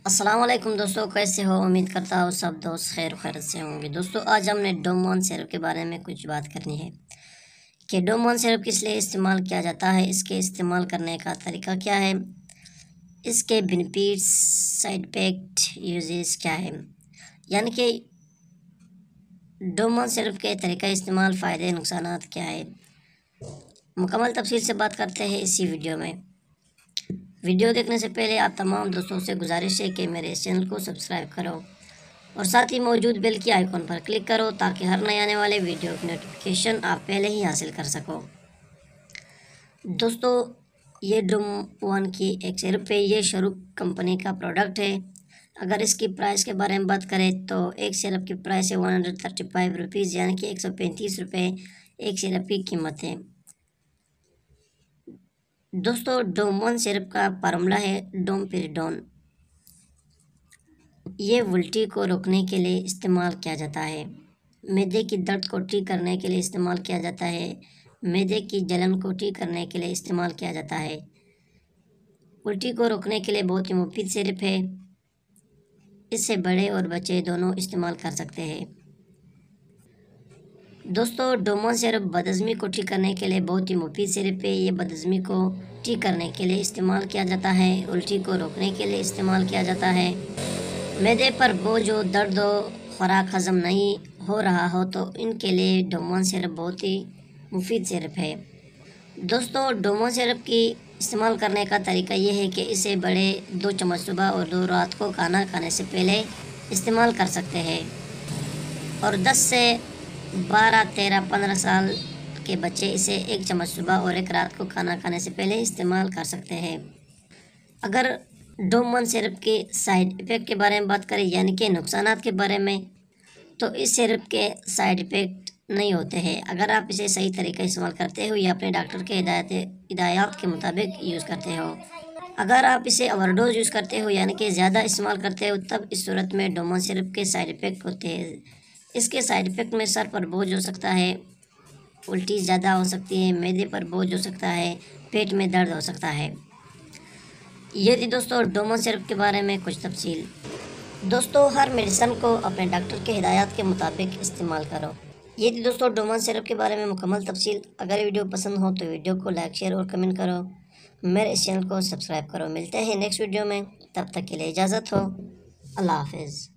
अस्सलाम वालेकुम दोस्तों, कैसे हो? उम्मीद करता हूँ सब दोस्त खैर खैरियत से होंगे। दोस्तों आज हमने डोमोन सिरप के बारे में कुछ बात करनी है कि डोमोन सिरप किस लिए इस्तेमाल किया जाता है, इसके इस्तेमाल करने का तरीका क्या है, इसके बेनिफिट्स, साइड इफ़ेक्ट, यूजेस क्या है, यानी कि डोमोन सिरप के तरीका इस्तेमाल, फ़ायदे नुकसानात क्या है, मुकम्मल तफसील से बात करते हैं इसी वीडियो में। वीडियो देखने से पहले आप तमाम दोस्तों से गुजारिश है कि मेरे इस चैनल को सब्सक्राइब करो और साथ ही मौजूद बेल की आइकॉन पर क्लिक करो ताकि हर नए आने वाले वीडियो की नोटिफिकेशन आप पहले ही हासिल कर सको। दोस्तों ये डोम1 की एक सिरप है, ये शाहरुख कंपनी का प्रोडक्ट है। अगर इसकी प्राइस के बारे में बात करें तो एक सिरप की प्राइस है 135 रुपीज़, यानी कि 135 रुपये एक सिरप की कीमत है। दोस्तों डोम1 सिरप का फार्मूला है डोमपेरिडोन। ये उल्टी को रोकने के लिए इस्तेमाल किया जाता है, मैदे की दर्द को ठीक करने के लिए इस्तेमाल किया जाता है, मैदे की जलन को ठीक करने के लिए इस्तेमाल किया जाता है, उल्टी को रोकने के लिए बहुत ही मुफीद सिरप है। इससे बड़े और बच्चे दोनों इस्तेमाल कर सकते हैं। दोस्तों डोमोन सिरप बदहज़मी को ठीक करने के लिए बहुत ही मुफीद सिरप है। ये बदहज़मी को ठीक करने के लिए इस्तेमाल किया जाता है, उल्टी को रोकने के लिए इस्तेमाल किया जाता है, मैदे पर बोझ हो, दर्द हो, खुराक हज़म नहीं हो रहा हो तो इनके लिए डोमोन सिरप बहुत ही मुफीद सिरप है। दोस्तों डोमोन सिरप की इस्तेमाल करने का तरीका ये है कि इसे बड़े 2 चम्मच सुबह और 2 रात को खाना खाने से पहले इस्तेमाल कर सकते हैं और 10 से 12, 13, 15 साल के बच्चे इसे 1 चम्मच सुबह और 1 रात को खाना खाने से पहले इस्तेमाल कर सकते हैं। अगर डोम1 सिरप के साइड इफ़ेक्ट के बारे में बात करें, यानी कि नुकसानात के बारे में, तो इस सिरप के साइड इफ़ेक्ट नहीं होते हैं अगर आप इसे सही तरीका इस्तेमाल करते हो या अपने डॉक्टर के हिदायत के मुताबिक यूज़ करते हो। अगर आप इसे ओवरडोज यूज़ करते हो यानी कि ज़्यादा इस्तेमाल करते हो, तब इस सूरत में डोमोन सिरप के साइड इफ़ेक्ट होते हैं। इसके साइड इफ़ेक्ट में सर पर बोझ हो सकता है, उल्टी ज़्यादा हो सकती है, मैदे पर बोझ हो सकता है, पेट में दर्द हो सकता है। ये थी दोस्तों डोमोन सिरप के बारे में कुछ तफसील। दोस्तों हर मेडिसिन को अपने डॉक्टर के हिदायत के मुताबिक इस्तेमाल करो। ये थी दोस्तों डोमोन सिरप के बारे में मुकम्मल तफसील। अगर वीडियो पसंद हो तो वीडियो को लाइक, शेयर और कमेंट करो, मेरे इस चैनल को सब्सक्राइब करो। मिलते हैं नेक्स्ट वीडियो में, तब तक के लिए इजाज़त हो। अल्लाह हाफिज़।